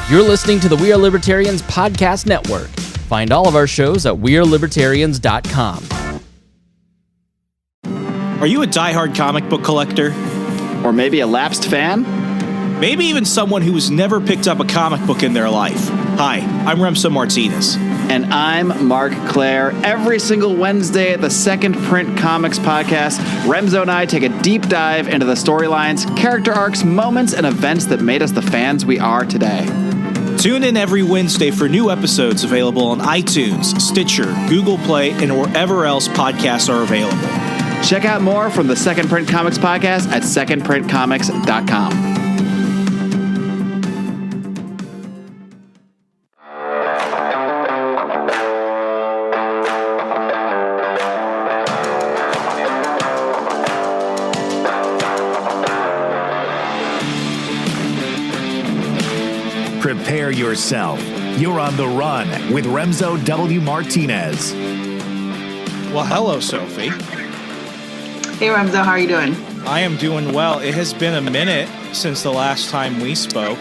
You're listening to the We Are Libertarians podcast network. Find all of our shows at wearelibertarians.com. Are you a diehard comic book collector? Or maybe a lapsed fan? Maybe even someone who has never picked up a comic book in their life. Hi, I'm Remso Martinez. And I'm Mark Claire. Every single Wednesday at the Second Print Comics podcast, Remso and I take a deep dive into the storylines, character arcs, moments, and events that made us the fans we are today. Tune in every Wednesday for new episodes available on iTunes, Stitcher, Google Play, and wherever else podcasts are available. Check out more from the Second Print Comics podcast at secondprintcomics.com. Prepare yourself. You're on the run with Remso W. Martinez. Well, hello, Sophie. Hey, Remso, how are you doing? I am doing well. It has been a minute since the last time we spoke.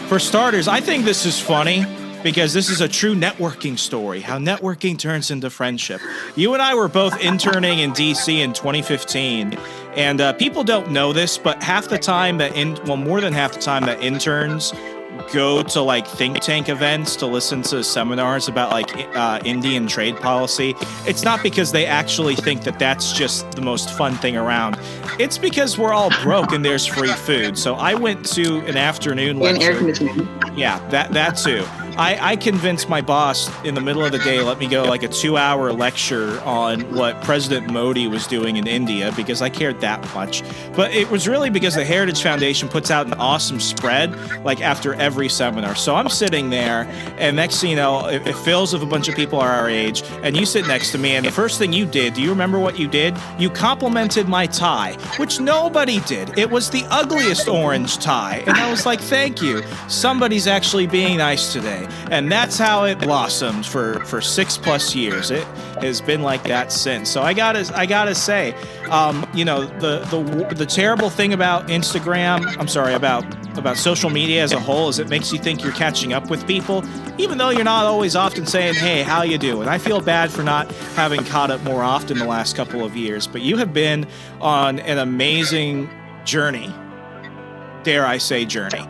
For starters, I think this is funny because this is a true networking story, how networking turns into friendship. You and I were both interning in D.C. in 2015, and people don't know this, but half the time more than half the time that interns go to like think tank events to listen to seminars about like Indian trade policy, it's not because they actually think that that's just the most fun thing around. It's because we're all broke and there's free food. So I went to an afternoon lecture. And air conditioning. Yeah, that too. I convinced my boss in the middle of the day, let me go like a 2-hour lecture on what President Modi was doing in India because I cared that much. But it was really because the Heritage Foundation puts out an awesome spread like after every seminar. So I'm sitting there and next thing you know, it fills with a bunch of people our age and you sit next to me and the first thing you did, do you remember what you did? You complimented my tie, which nobody did. It was the ugliest orange tie. And I was like, thank you. Somebody's actually being nice today. And that's how it blossomed for 6+ years. It has been like that since. So I gotta say, the terrible thing about Instagram, about social media as a whole is it makes you think you're catching up with people, even though you're not always often saying, hey, how you doing? I feel bad for not having caught up more often the last couple of years, but you have been on an amazing journey. Dare I say journey.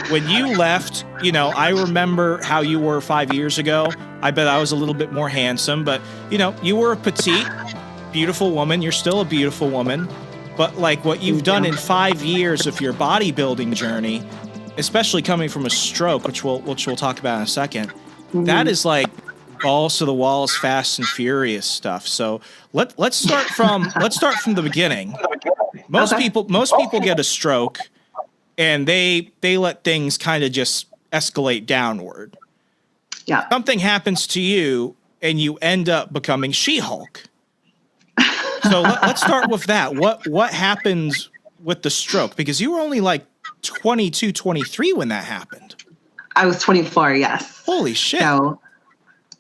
When you left, I remember how you were 5 years ago. I bet I was a little bit more handsome, but, you were a petite, beautiful woman. You're still a beautiful woman. But like what you've done in 5 years of your bodybuilding journey, especially coming from a stroke, which we'll talk about in a second, that is like balls to the walls, fast and furious stuff. So let's start from the beginning. Most people get a stroke and they let things kind of just escalate downward. Yeah. Something happens to you and you end up becoming She-Hulk. So let's start with that. What happens with the stroke? Because you were only like 22, 23 when that happened. I was 24, yes. Holy shit. So,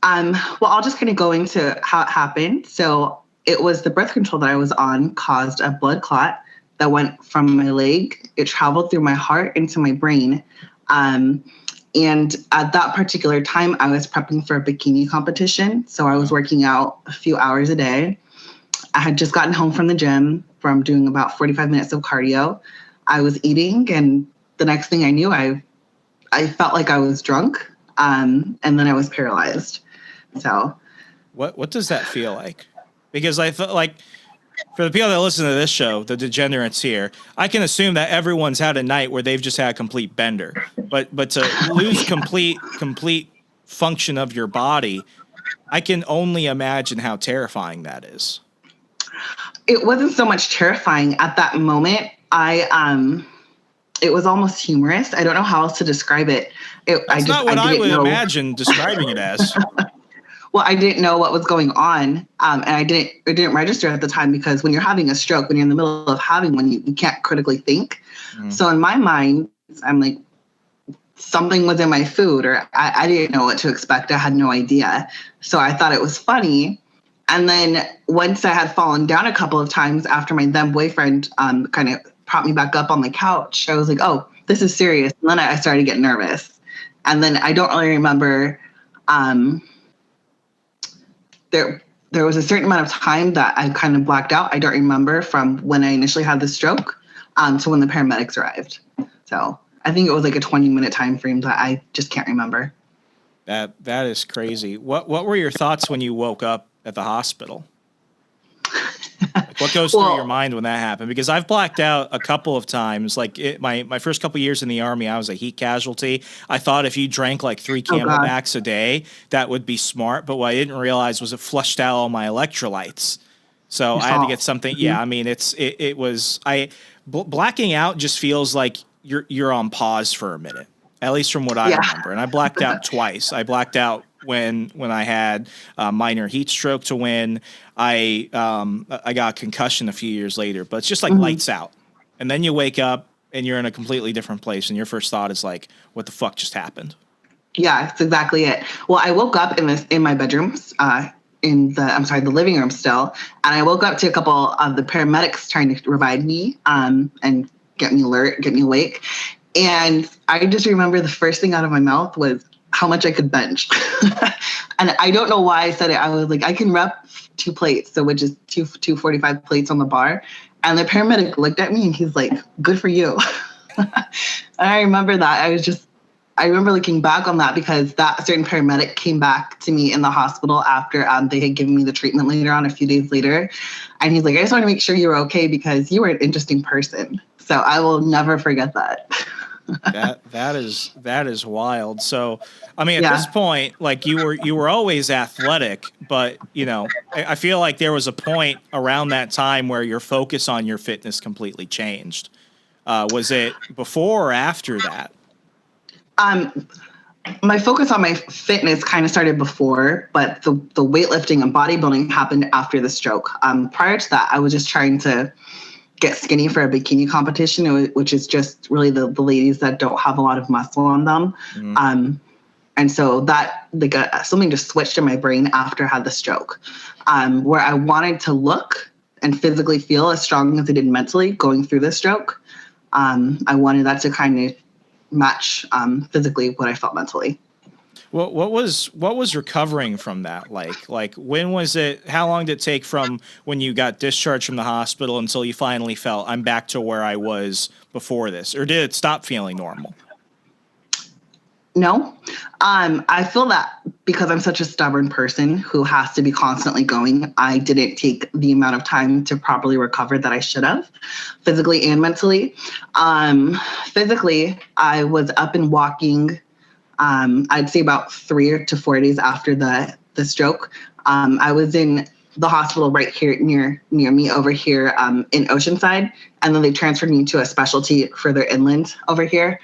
I'll just kind of go into how it happened. So it was the birth control that I was on caused a blood clot that went from my leg. It traveled through my heart into my brain. And at that particular time, I was prepping for a bikini competition. So I was working out a few hours a day. I had just gotten home from the gym from doing about 45 minutes of cardio. I was eating, and the next thing I knew, I felt like I was drunk, and then I was paralyzed. So, what does that feel like? Because I felt like, for the people that listen to this show, the degenerates here, I can assume that everyone's had a night where they've just had a complete bender. But to lose complete function of your body, I can only imagine how terrifying that is. It wasn't so much terrifying at that moment. It was almost humorous. I don't know how else to describe it. That's not what I would imagine describing it as. Well, I didn't know what was going on, and it didn't register at the time because when you're having a stroke, when you're in the middle of having one, you can't critically think. So in my mind, I'm like, something was in my food, or I didn't know what to expect. I had no idea. So I thought it was funny. And then once I had fallen down a couple of times after my then boyfriend kind of propped me back up on the couch, I was like, oh, this is serious. And then I started getting nervous. And then I don't really remember. There was a certain amount of time that I kind of blacked out. I don't remember from when I initially had the stroke to when the paramedics arrived. So I think it was like a 20-minute time frame that I just can't remember. That is crazy. What were your thoughts when you woke up at the hospital? Like, what goes through your mind when that happened? Because I've blacked out a couple of times. Like my first couple of years in the Army, I was a heat casualty. I thought if you drank like 3 Camelbacks a day, that would be smart. But what I didn't realize was it flushed out all my electrolytes. So I had to get something. Yeah, I mean, blacking out just feels like you're on pause for a minute, at least from what I remember. And I blacked out twice. I blacked out when I had a minor heat stroke to when I got a concussion a few years later. But it's just like lights out. And then you wake up and you're in a completely different place. And your first thought is like, what the fuck just happened? Yeah, that's exactly it. Well, I woke up in my bedrooms, the living room still. And I woke up to a couple of the paramedics trying to revive me and get me alert, get me awake. And I just remember the first thing out of my mouth was how much I could bench. And I don't know why I said it. I was like, I can rep 2 plates, so which is 245 plates on the bar. And the paramedic looked at me and he's like, good for you. And I remember that. I remember looking back on that because that certain paramedic came back to me in the hospital after they had given me the treatment later on, a few days later. And he's like, I just want to make sure you were okay because you were an interesting person. So I will never forget that. That is wild. So, I mean, at this point, like you were always athletic, but you know, I feel like there was a point around that time where your focus on your fitness completely changed. Was it before or after that? My focus on my fitness kind of started before, but the weightlifting and bodybuilding happened after the stroke. Prior to that, I was just trying to get skinny for a bikini competition, which is just really the ladies that don't have a lot of muscle on them. And so that something just switched in my brain after I had the stroke, where I wanted to look and physically feel as strong as I did mentally going through the stroke. I wanted that to kind of match physically what I felt mentally. What was recovering from that like? Like, when was it? How long did it take from when you got discharged from the hospital until you finally felt I'm back to where I was before this? Or did it stop feeling normal? No. I feel that because I'm such a stubborn person who has to be constantly going, I didn't take the amount of time to properly recover that I should have, physically and mentally. Physically, I was up and walking, I'd say about 3 to 4 days after the stroke. I was in the hospital right here near me over here in Oceanside, and then they transferred me to a specialty further inland over here.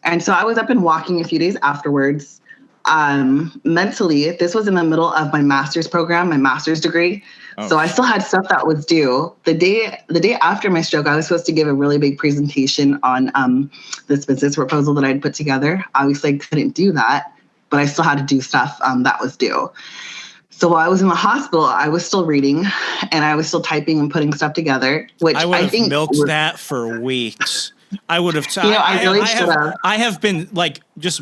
And so I was up and walking a few days afterwards. Mentally, this was in the middle of my master's program, my master's degree. Oh. So I still had stuff that was due. The day after my stroke, I was supposed to give a really big presentation on this business proposal that I'd put together. Obviously, I couldn't do that, but I still had to do stuff that was due. So while I was in the hospital, I was still reading and I was still typing and putting stuff together, which I think milked that for weeks. I would have. I have been like just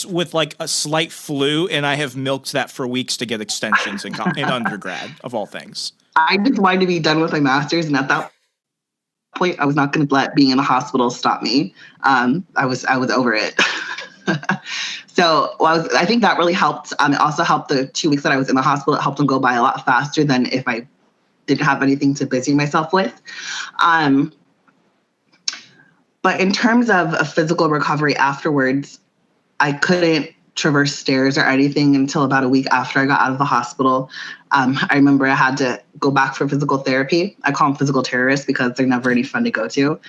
with like a slight flu, and I have milked that for weeks to get extensions in undergrad, of all things. I just wanted to be done with my master's, and at that point, I was not going to let being in the hospital stop me. I was over it. So I think that really helped. It also helped the 2 weeks that I was in the hospital. It helped them go by a lot faster than if I didn't have anything to busy myself with. But in terms of a physical recovery afterwards, I couldn't traverse stairs or anything until about a week after I got out of the hospital. I remember I had to go back for physical therapy. I call them physical terrorists because they're never any fun to go to.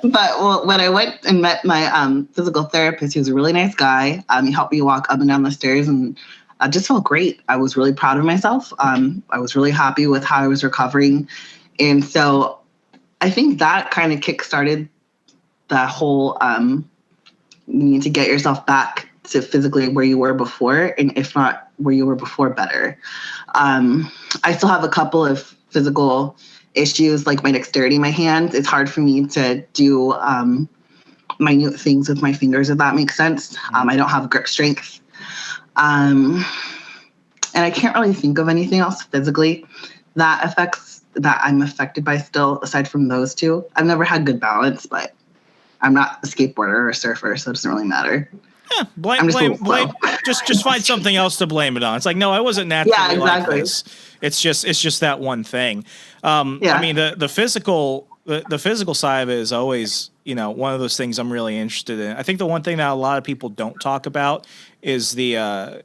But when I went and met my physical therapist, he was a really nice guy. He helped me walk up and down the stairs, and I just felt great. I was really proud of myself. I was really happy with how I was recovering. And so I think that kind of kickstarted the whole you need to get yourself back to physically where you were before, and if not where you were before, better. I still have a couple of physical issues, like my dexterity, my hands. It's hard for me to do minute things with my fingers, if that makes sense. I don't have grip strength. And I can't really think of anything else physically that I'm affected by still, aside from those two. I've never had good balance, but I'm not a skateboarder or a surfer, so it doesn't really matter. Yeah, blame. Just find something else to blame it on. It's like, no, I wasn't naturally like this. It's just that one thing. I mean, the physical side of it is always, one of those things I'm really interested in. I think the one thing that a lot of people don't talk about is the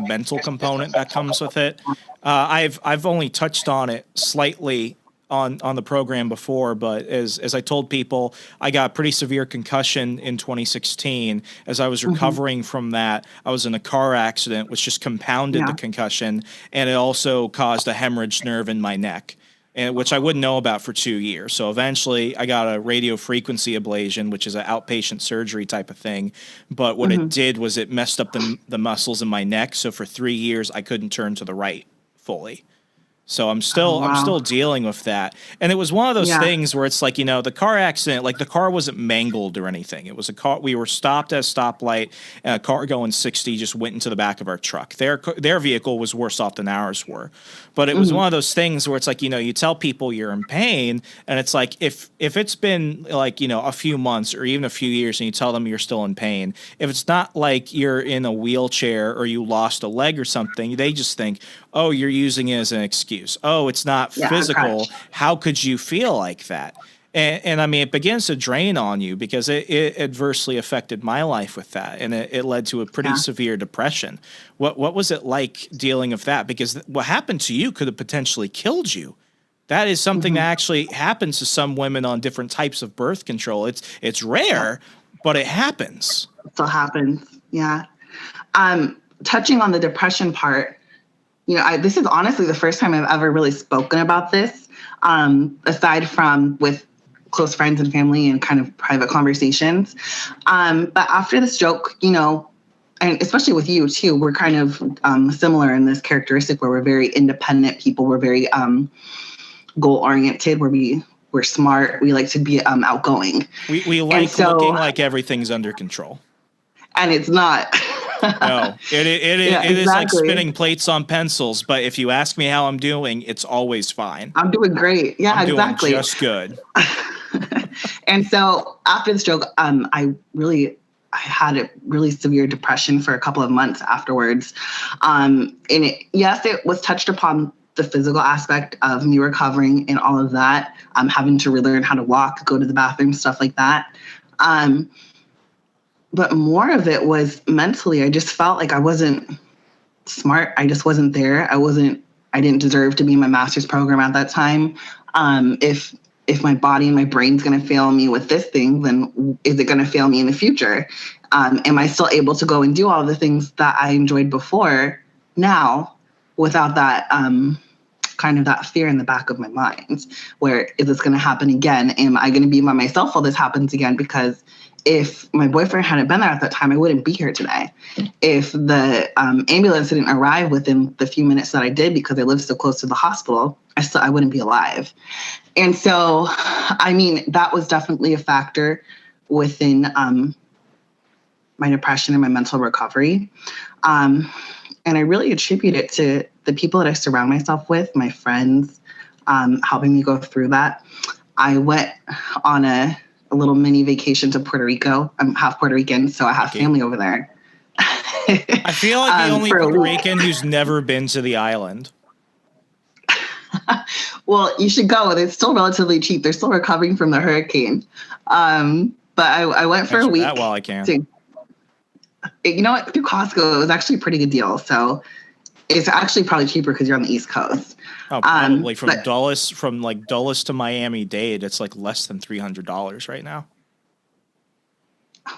mental component that comes with it. I've only touched on it slightly on the program before, but as I told people, I got a pretty severe concussion in 2016. As I was recovering from that, I was in a car accident, which just compounded the concussion, and it also caused a hemorrhaged nerve in my neck, and which I wouldn't know about for 2 years. So eventually I got a radio frequency ablation, which is an outpatient surgery type of thing. But what it did was it messed up the muscles in my neck. So for 3 years, I couldn't turn to the right fully. So I'm still dealing with that. And it was one of those things where it's like, the car accident, like the car wasn't mangled or anything. It was a car. We were stopped at a stoplight, and a car going 60 just went into the back of our truck. Their vehicle was worse off than ours were. But it was one of those things where it's like, you tell people you're in pain, and it's like if it's been like, a few months or even a few years and you tell them you're still in pain, if it's not like you're in a wheelchair or you lost a leg or something, they just think, oh, you're using it as an excuse. Oh, it's not physical. How could you feel like that? And I mean, it begins to drain on you because it adversely affected my life with that. And it led to a pretty severe depression. What was it like dealing with that? Because what happened to you could have potentially killed you. That is something that actually happens to some women on different types of birth control. It's rare, but it happens. It still happens. Yeah. Touching on the depression part, this is honestly the first time I've ever really spoken about this, aside from with close friends and family and kind of private conversations. But after the stroke, and especially with you too, we're kind of similar in this characteristic where we're very independent people. We're very goal-oriented, we're smart. We like to be outgoing. We like looking like everything's under control. And it's not. No, it is like spinning plates on pencils. But if you ask me how I'm doing, it's always fine. I'm doing great. Yeah, I'm exactly. Doing just good. And so after the stroke, I had a really severe depression for a couple of months afterwards. And it was touched upon the physical aspect of me recovering and all of that, having to relearn how to walk, go to the bathroom, stuff like that. But more of it was mentally. I just felt like I wasn't smart. I just wasn't there. I didn't deserve to be in my master's program at that time. If my body and my brain's going to fail me with this thing, then is it going to fail me in the future? Am I still able to go and do all the things that I enjoyed before now without that kind of that fear in the back of my mind? Where is this going to happen again? Am I going to be by myself while this happens again? Because if my boyfriend hadn't been there at that time, I wouldn't be here today. If the ambulance didn't arrive within the few minutes that I did because I lived so close to the hospital, I wouldn't be alive. And so, I mean, that was definitely a factor within my depression and my mental recovery. And I really attribute it to the people that I surround myself with, my friends, helping me go through that. I went on a little mini vacation to Puerto Rico. I'm half Puerto Rican, so I have family over there. I feel like the only Puerto Rican who's never been to the island. Well, you should go. It's still relatively cheap. They're still recovering from the hurricane. But I went for a week. That while I can. You know what? Through Costco, it was actually a pretty good deal. So it's actually probably cheaper because you're on the East Coast. Oh, probably from Dulles to Miami-Dade, it's like less than $300 right now.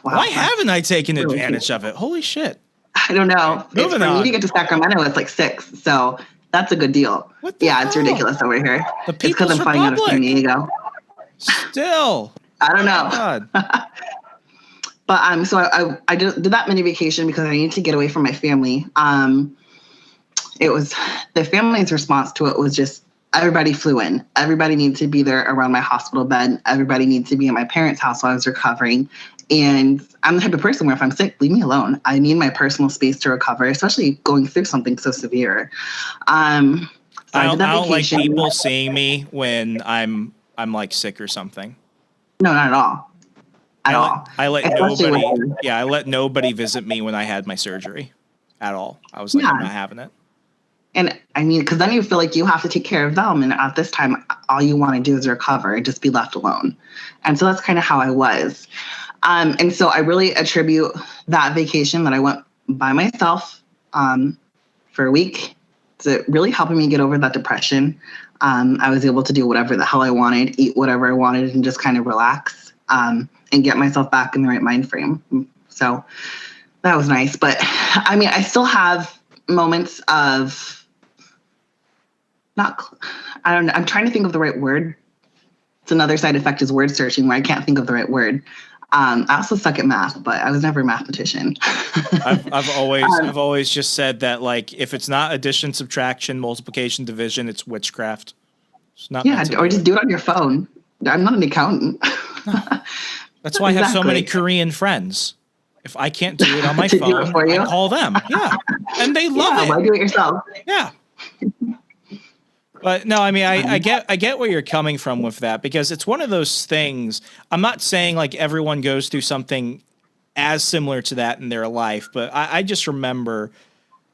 Wow. Why haven't I taken advantage of it? Holy shit! I don't know. Moving for on. me to get to Sacramento, it's like $6, so that's a good deal. Yeah, it's ridiculous over here. The it's because I'm flying out of San Diego. Still, I don't know. God. But so I did that mini vacation because I needed to get away from my family. It was the family's response to it was just everybody flew in. Everybody needed to be there around my hospital bed. Everybody needed to be at my parents' house while I was recovering. And I'm the type of person where if I'm sick, leave me alone. I need my personal space to recover, especially going through something so severe. So I don't like people seeing me when I'm like sick or something. No, not at all. I let nobody visit me when I had my surgery at all. I was like, I'm not having it. And I mean, because then you feel like you have to take care of them. And at this time, all you want to do is recover and just be left alone. And so that's kind of how I was. And so I really attribute that vacation that I went by myself for a week to really helping me get over that depression. I was able to do whatever the hell I wanted, eat whatever I wanted, and just kind of relax and get myself back in the right mind frame. So that was nice. But I mean, I still have moments of I don't know. I'm trying to think of the right word. It's another side effect is word searching where I can't think of the right word. I also suck at math, but I was never a mathematician. I've always just said that, like, if it's not addition, subtraction, multiplication, division, it's witchcraft. It's not or just do it on your phone. I'm not an accountant. That's why I have so many Korean friends. If I can't do it on my phone, I call them. Yeah, and they love it. Why do it yourself? Yeah. But no, I mean, I get where you're coming from with that, because it's one of those things. I'm not saying like everyone goes through something as similar to that in their life, but I just remember,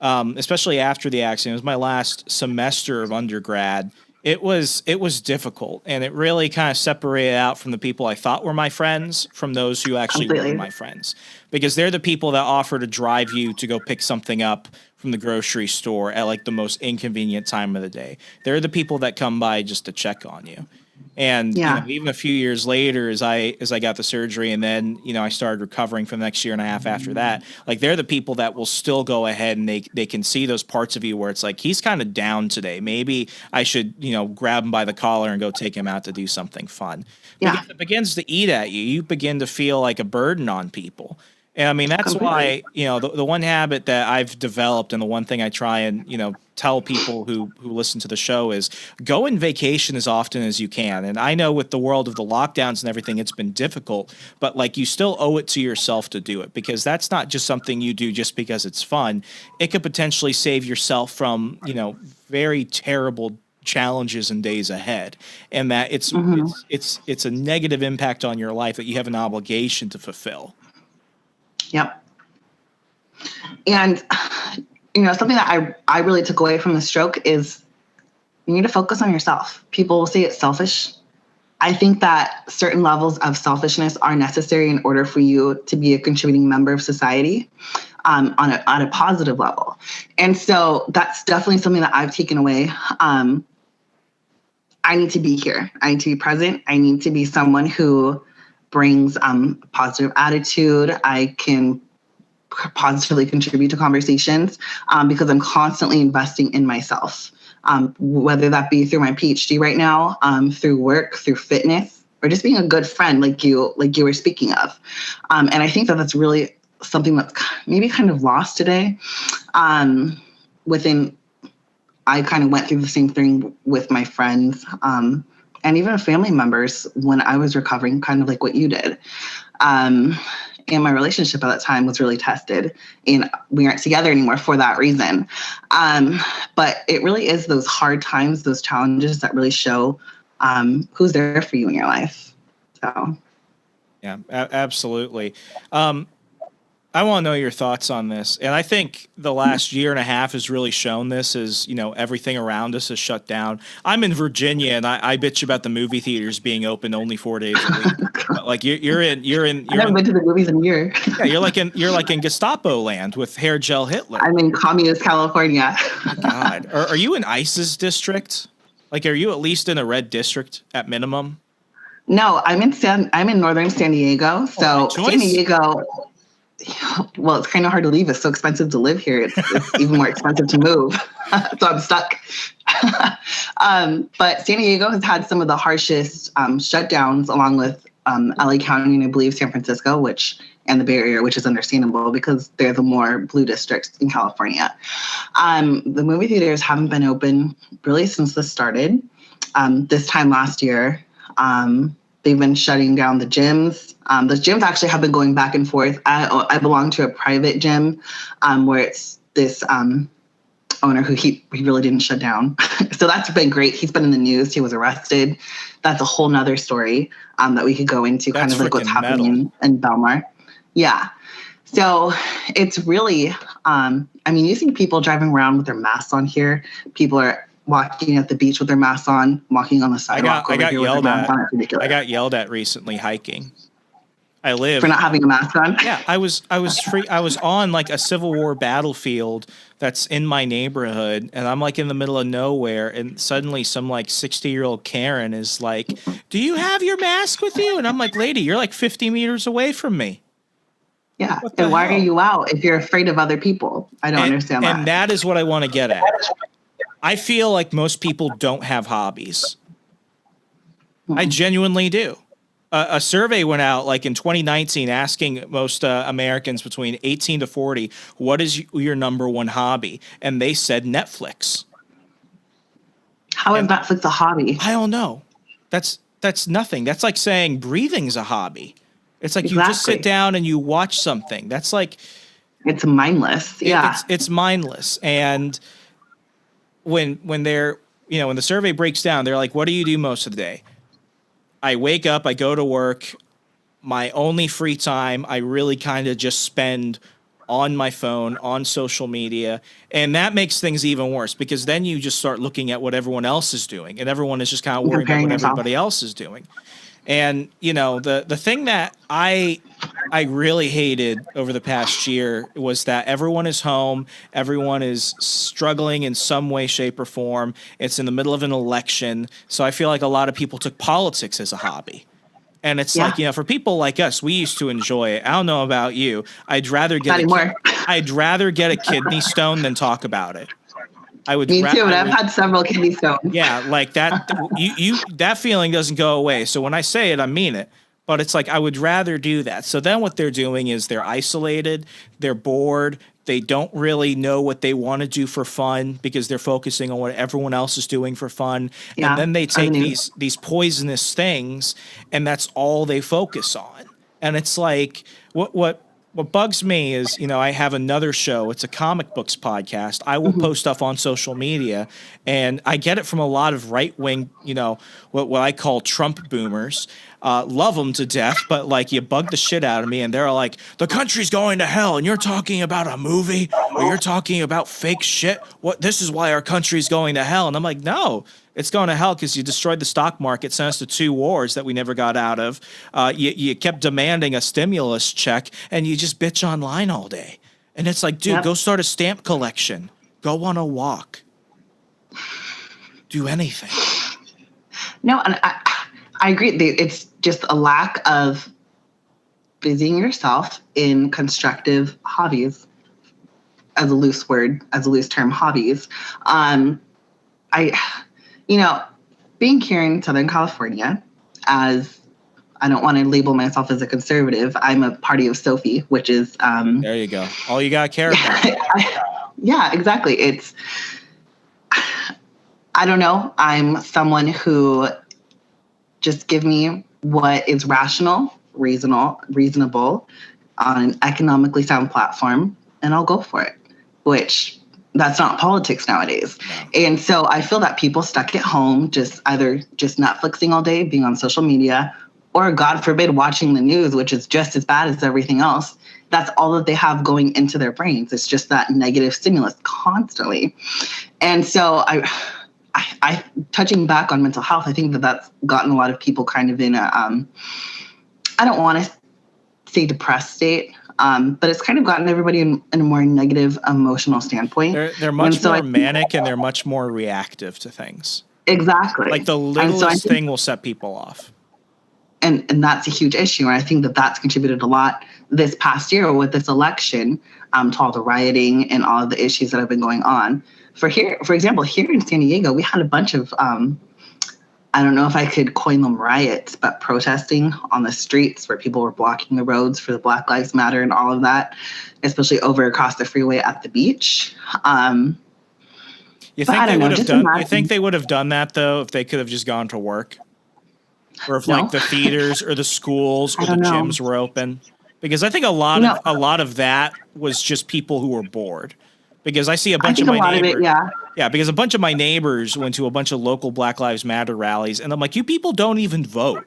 especially after the accident, it was my last semester of undergrad. It was difficult, and it really kind of separated out from the people I thought were my friends from those who actually were my friends, because they're the people that offer to drive you to go pick something up from the grocery store at like the most inconvenient time of the day. They're the people that come by just to check on you. And you know, even a few years later, as I got the surgery, and then I started recovering for the next year and a half after that, like they're the people that will still go ahead and they can see those parts of you where it's like, he's kind of down today. Maybe I should grab him by the collar and go take him out to do something fun. Because it begins to eat at you. You begin to feel like a burden on people. And I mean, that's why, the one habit that I've developed, and the one thing I try and, tell people who listen to the show is go on vacation as often as you can. And I know with the world of the lockdowns and everything, it's been difficult, but like you still owe it to yourself to do it, because that's not just something you do just because it's fun. It could potentially save yourself from, very terrible challenges and days ahead, and that it's a negative impact on your life that you have an obligation to fulfill. Yep. And, something that I really took away from the stroke is you need to focus on yourself. People will say it's selfish. I think that certain levels of selfishness are necessary in order for you to be a contributing member of society on a positive level. And so that's definitely something that I've taken away. I need to be here. I need to be present. I need to be someone who brings positive attitude. I can positively contribute to conversations because I'm constantly investing in myself, whether that be through my PhD right now, through work, through fitness, or just being a good friend like you were speaking of. And I think that that's really something that's maybe kind of lost today. I kind of went through the same thing with my friends and even family members when I was recovering, kind of like what you did. And my relationship at that time was really tested, and we aren't together anymore for that reason. But it really is those hard times, those challenges that really show who's there for you in your life. So, yeah, absolutely. I want to know your thoughts on this. And I think the last year and a half has really shown this as, everything around us is shut down. I'm in Virginia, and I bitch about the movie theaters being open only 4 days a week. But like I haven't been to the movies in a year. Yeah, you're like in Gestapo land with hair gel Hitler. I'm in communist California. Oh, God. Are you in ISIS district? Like, are you at least in a red district at minimum? No, I'm in northern San Diego. So San Diego, well, it's kind of hard to leave. It's so expensive to live here. It's even more expensive to move. So I'm stuck. But San Diego has had some of the harshest shutdowns, along with LA County and I believe San Francisco, and the Bay Area, which is understandable because they're the more blue districts in California. The movie theaters haven't been open really since this started. This time last year, they've been shutting down the gyms. The gyms actually have been going back and forth. I belong to a private gym where it's this owner who he really didn't shut down. So that's been great. He's been in the news. He was arrested. That's a whole nother story that we could go into, kind of like what's happening in Belmar. Yeah. So it's really, you see people driving around with their masks on here. People are walking at the beach with their masks on, walking on the sidewalk. I got yelled at. I got yelled at recently hiking. I live for not having a mask on. Yeah, I was free. I was on like a Civil War battlefield that's in my neighborhood, and I'm like in the middle of nowhere, and suddenly some like 60-year-old Karen is like, "Do you have your mask with you?" And I'm like, "Lady, you're like 50 meters away from me." Yeah, and why are you out if you're afraid of other people? I don't understand that. And that is what I want to get at. I feel like most people don't have hobbies. I genuinely do. A survey went out like in 2019 asking most Americans between 18 to 40, what is your number one hobby? And they said Netflix. How is Netflix a hobby? I don't know. That's nothing. That's like saying breathing's a hobby. It's like you just sit down and you watch something. That's like... It's mindless. Yeah. It's mindless. And when they're, when the survey breaks down, they're like, what do you do most of the day? I wake up, I go to work. My only free time, I really kind of just spend on my phone, on social media. And that makes things even worse because then you just start looking at what everyone else is doing. And everyone is just kind of worried about what everybody else is doing. And, the thing that I really hated over the past year was that everyone is home. Everyone is struggling in some way, shape, or form. It's in the middle of an election. So I feel like a lot of people took politics as a hobby. And it's like, for people like us, we used to enjoy it. I don't know about you. I'd rather get a kidney stone than talk about it. Me too, and I've had several kidney stones. Yeah, like that. That feeling doesn't go away. So when I say it, I mean it. But it's like I would rather do that. So then what they're doing is they're isolated, they're bored, they don't really know what they want to do for fun because they're focusing on what everyone else is doing for fun. Yeah, and then they take these poisonous things, and that's all they focus on. And it's like what bugs me is, I have another show. It's a comic books podcast. I will post stuff on social media, and I get it from a lot of right-wing, what I call Trump boomers. Love them to death, but like you bug the shit out of me, and they're like, the country's going to hell, and you're talking about a movie, or you're talking about fake shit. This is why our country's going to hell. And I'm like, no. It's going to hell because you destroyed the stock market, sent us to 2 wars that we never got out of. You kept demanding a stimulus check, and you just bitch online all day. And it's like, dude, go start a stamp collection. Go on a walk. Do anything. No, and I agree. It's just a lack of busying yourself in constructive hobbies, as a loose term, hobbies. Being here in Southern California, as I don't want to label myself as a conservative, I'm a party of Sophie, which is... there you go. All you got to care about. Yeah, exactly. I don't know. I'm someone who just give me what is rational, reasonable on an economically sound platform, and I'll go for it, which... That's not politics nowadays. No. And so I feel that people stuck at home, either Netflixing all day, being on social media, or God forbid, watching the news, which is just as bad as everything else. That's all that they have going into their brains. It's just that negative stimulus constantly. And so I touching back on mental health, I think that's gotten a lot of people kind of in a, I don't want to say depressed state, but it's kind of gotten everybody in a more negative emotional standpoint. They're much more manic, and they're much more reactive to things. Exactly. Like the littlest thing will set people off. And that's a huge issue. And I think that's contributed a lot this past year with this election to all the rioting and all of the issues that have been going on. For example, here in San Diego, we had a bunch of I don't know if I could coin them riots, but protesting on the streets where people were blocking the roads for the Black Lives Matter and all of that, especially over across the freeway at the beach. You think they would have done that though if they could have just gone to work, or if like the theaters or the schools or the gyms were open? Because I think a lot of that was just people who were bored. Because I see a bunch of my neighbors. Yeah, because a bunch of my neighbors went to a bunch of local Black Lives Matter rallies, and I'm like, you people don't even vote.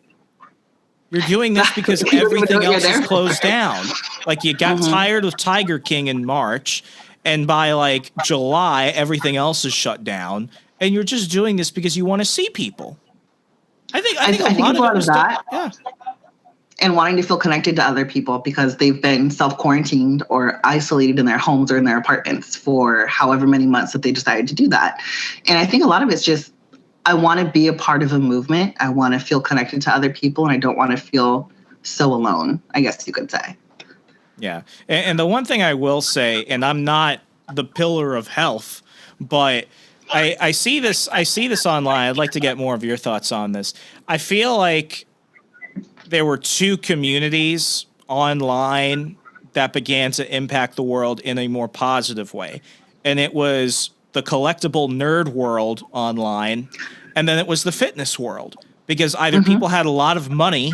You're doing this because everything else is closed down. Like, you got tired of Tiger King in March, and by like July, everything else is shut down, and you're just doing this because you want to see people. I think a lot of that. Yeah. And wanting to feel connected to other people because they've been self-quarantined or isolated in their homes or in their apartments for however many months that they decided to do that. And I think a lot of it's just, I want to be a part of a movement. I want to feel connected to other people, and I don't want to feel so alone, I guess you could say. Yeah. And the one thing I will say, and I'm not the pillar of health, but I see this online. I'd like to get more of your thoughts on this. I feel like there were two communities online that began to impact the world in a more positive way. And it was the collectible nerd world online, and then it was the fitness world. Because either people had a lot of money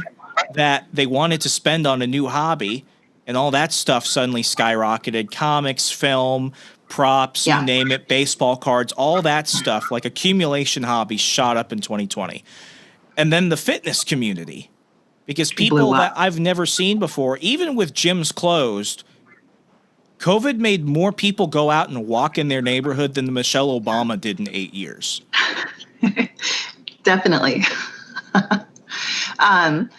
that they wanted to spend on a new hobby, and all that stuff suddenly skyrocketed. Comics, film, props, you name it, baseball cards, all that stuff, like accumulation hobbies shot up in 2020. And then the fitness community. Because people that I've never seen before, even with gyms closed, COVID made more people go out and walk in their neighborhood than Michelle Obama did in 8 years. Definitely. And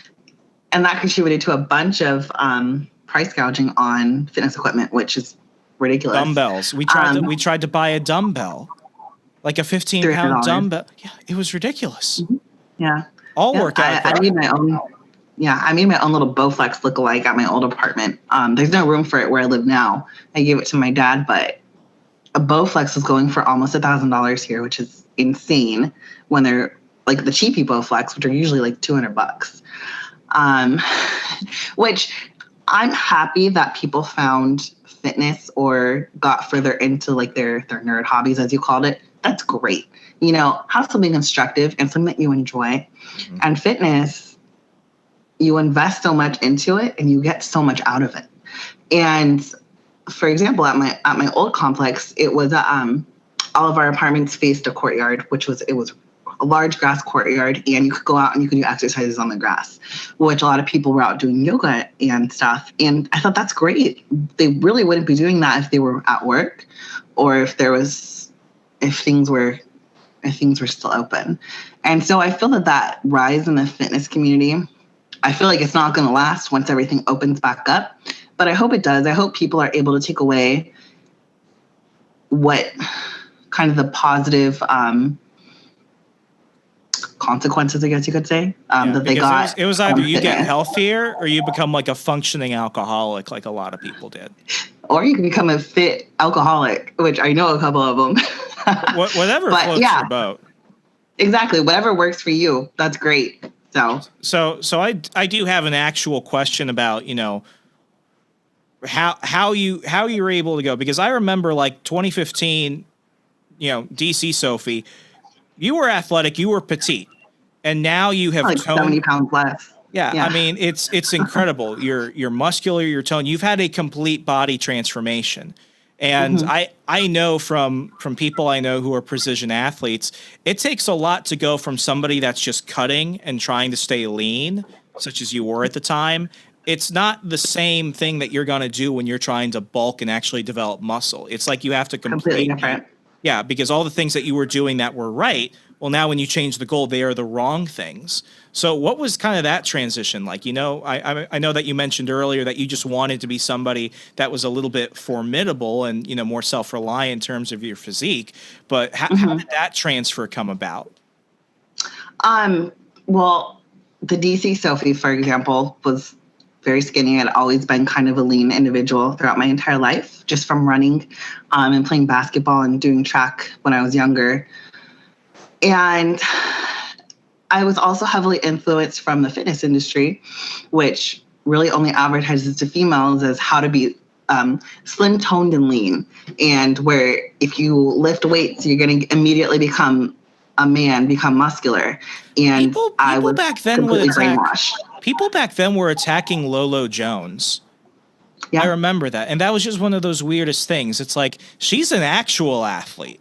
that contributed to a bunch of price gouging on fitness equipment, which is ridiculous. Dumbbells. We tried to buy a dumbbell, like a 15-pound dumbbell. Yeah, it was ridiculous. Yeah. All workout. I made my own. Yeah, I made my own little Bowflex lookalike at my old apartment. There's no room for it where I live now. I gave it to my dad, but a Bowflex was going for almost $1,000 here, which is insane when they're like the cheapy Bowflex, which are usually like $200. Which I'm happy that people found fitness or got further into like their nerd hobbies, as you called it. That's great. You know, have something constructive and something that you enjoy. And fitness, you invest so much into it and you get so much out of it. And for example, at my old complex, it was all of our apartments faced a courtyard, it was a large grass courtyard, and you could go out and you could do exercises on the grass, which a lot of people were out doing yoga and stuff. And I thought that's great. They really wouldn't be doing that if they were at work or if things were still open. And so I feel that rise in the fitness community, I feel like it's not going to last once everything opens back up, but I hope it does. I hope people are able to take away what kind of the positive consequences, I guess you could say, that they got. It was either you get healthier or you become like a functioning alcoholic, like a lot of people did. Or you can become a fit alcoholic, which I know a couple of them. Whatever floats your boat. Exactly. Whatever works for you. That's great. So I do have an actual question about, you know, how you were able to go, because I remember like 2015, you know, DC Sophie, you were athletic, you were petite, and now you have like toned 70 pounds less. Yeah, I mean, it's incredible. You're muscular, you're toned. You've had a complete body transformation. And I know from people I know who are precision athletes, it takes a lot to go from somebody that's just cutting and trying to stay lean, such as you were at the time. It's not the same thing that you're going to do when you're trying to bulk and actually develop muscle. It's like you have to completely different. Yeah, because all the things that you were doing that were right, well, now when you change the goal, they are the wrong things. So what was kind of that transition like? You know, I know that you mentioned earlier that you just wanted to be somebody that was a little bit formidable and, you know, more self-reliant in terms of your physique. But how did that transfer come about? Well, the DC Sophie, for example, was very skinny. I'd always been kind of a lean individual throughout my entire life, just from running and playing basketball and doing track when I was younger. And I was also heavily influenced from the fitness industry, which really only advertises to females as how to be slim, toned, and lean. And where if you lift weights, you're going to immediately become a man, become muscular. And People I was back then completely brainwashed. People back then were attacking Lolo Jones. Yeah. I remember that. And that was just one of those weirdest things. It's like, she's an actual athlete.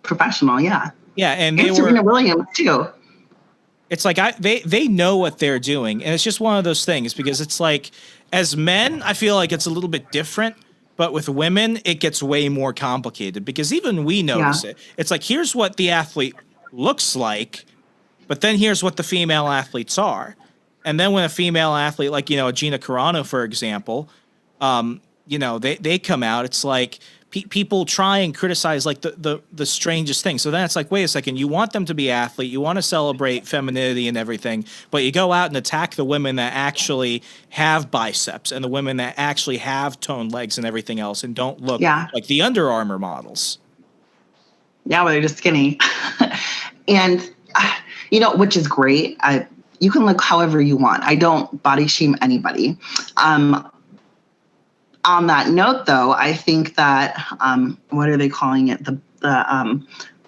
Professional, yeah. Yeah, and And Serena Williams, too. It's like they know what they're doing, and it's just one of those things because it's like, as men, I feel like it's a little bit different, but with women, it gets way more complicated because even we notice it. It's like, here's what the athlete looks like, but then here's what the female athletes are. And then when a female athlete, like, Gina Carano, for example, they come out, it's like people try and criticize like the strangest thing. So then it's like, wait a second, you want them to be athlete, you want to celebrate femininity and everything, but you go out and attack the women that actually have biceps and the women that actually have toned legs and everything else and don't look like the Under Armour models. Yeah, well, they're just skinny. And, which is great. You can look however you want. I don't body shame anybody. On that note, though, I think that, what are they calling it? The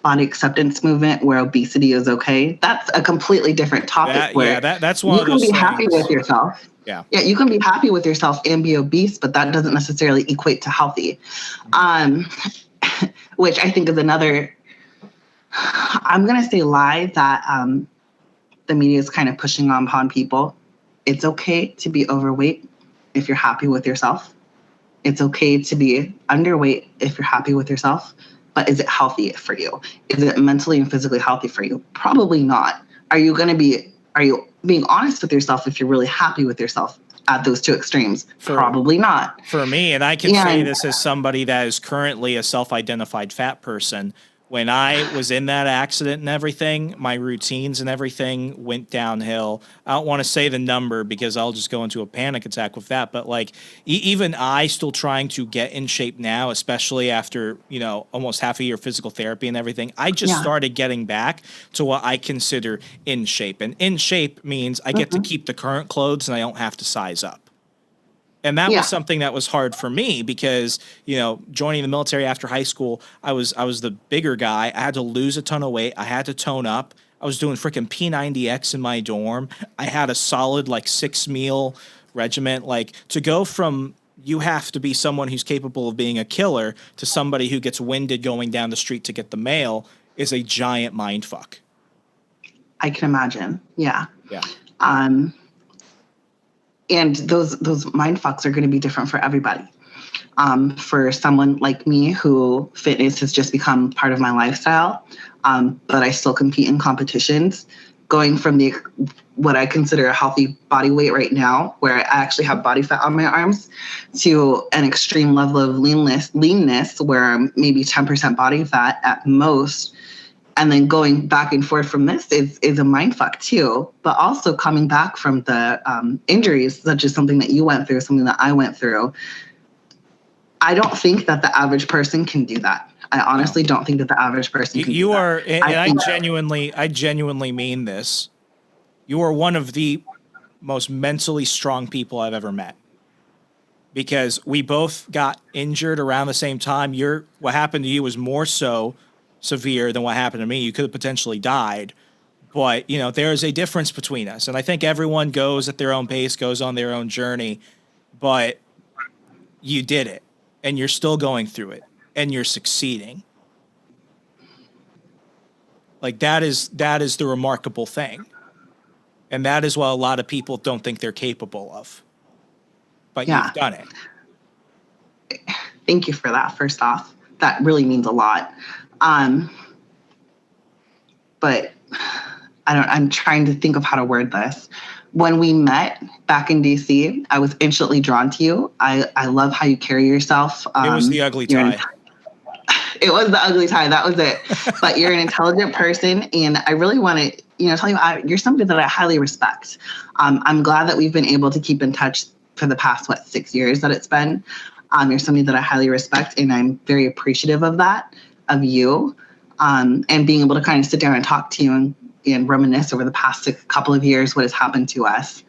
body acceptance movement where obesity is okay. That's a completely different topic that's one of those you can be things. happy with yourself. Yeah, you can be happy with yourself and be obese, but that doesn't necessarily equate to healthy. Which I think is another, I'm going to say lie that the media is kind of pushing upon people. It's okay to be overweight if you're happy with yourself. It's okay to be underweight if you're happy with yourself, but is it healthy for you? Is it mentally and physically healthy for you? Probably not. Are you being honest with yourself if you're really happy with yourself at those two extremes? Probably not. For me, and I can say this as somebody that is currently a self-identified fat person, when I was in that accident and everything, my routines and everything went downhill. I don't want to say the number because I'll just go into a panic attack with that. But like, even I still trying to get in shape now, especially after, almost half a year of physical therapy and everything. I just started getting back to what I consider in shape. And in shape means I get to keep the current clothes and I don't have to size up. And that was something that was hard for me because, joining the military after high school, I was the bigger guy. I had to lose a ton of weight. I had to tone up. I was doing freaking P90X in my dorm. I had a solid 6-meal regiment. Like, to go from you have to be someone who's capable of being a killer to somebody who gets winded going down the street to get the mail is a giant mind fuck. I can imagine. Yeah. Yeah. And those mind fucks are going to be different for everybody. For someone like me who fitness has just become part of my lifestyle, but I still compete in competitions, going from what I consider a healthy body weight right now, where I actually have body fat on my arms, to an extreme level of leanness where I'm maybe 10% body fat at most. And then going back and forth from this is a mind fuck too. But also coming back from the injuries, such as something that you went through, something that I went through. I don't think that the average person can do that. I honestly don't think that the average person can do that. You are, and I genuinely mean this. You are one of the most mentally strong people I've ever met. Because we both got injured around the same time. What happened to you was more so severe than what happened to me. You could have potentially died, but there is a difference between us. And I think everyone goes at their own pace, goes on their own journey, but you did it and you're still going through it and you're succeeding. Like that is the remarkable thing. And that is what a lot of people don't think they're capable of, but you've done it. Thank you for that. First off, that really means a lot. But I'm trying to think of how to word this. When we met back in DC, I was instantly drawn to you. I love how you carry yourself. It was the ugly tie. It was the ugly tie. That was it. But you're an intelligent person. And I really want to, tell you, you're somebody that I highly respect. I'm glad that we've been able to keep in touch for the past, 6 years that it's been. You're somebody that I highly respect. And I'm very appreciative of that. Of you, and being able to kind of sit down and talk to you and and reminisce over the past couple of years what has happened to us.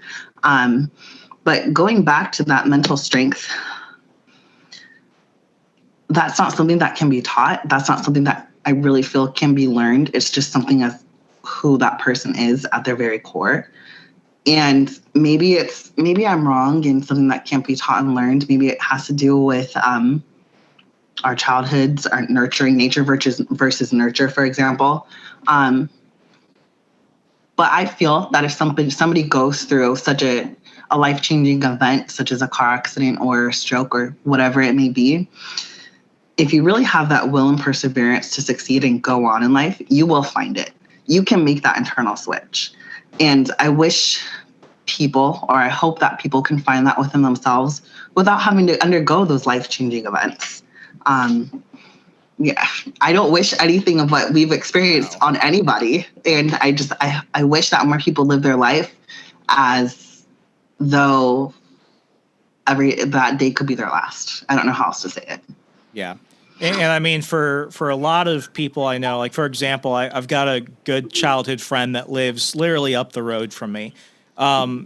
But going back to that mental strength, that's not something that can be taught. That's not something that I really feel can be learned. It's just something as who that person is at their very core. And maybe I'm wrong in something that can't be taught and learned. Maybe it has to do with our childhoods, our nurturing nature versus nurture, for example. But I feel that if somebody goes through such a life-changing event, such as a car accident or a stroke or whatever it may be, if you really have that will and perseverance to succeed and go on in life, you will find it. You can make that internal switch. And I wish people, or I hope that people can find that within themselves without having to undergo those life-changing events. Yeah, I don't wish anything of what we've experienced on anybody. And I wish that more people live their life as though that day could be their last. I don't know how else to say it. Yeah. And I mean, for a lot of people I know, like, for example, I've got a good childhood friend that lives literally up the road from me.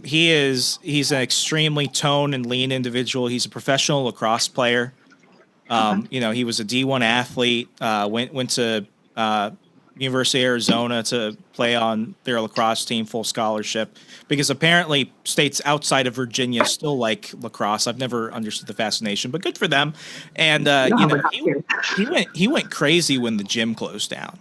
He's an extremely toned and lean individual. He's a professional lacrosse player. He was a D1 athlete, went to University of Arizona to play on their lacrosse team, full scholarship, because apparently states outside of Virginia still like lacrosse. I've never understood the fascination, but good for them. And he went crazy when the gym closed down.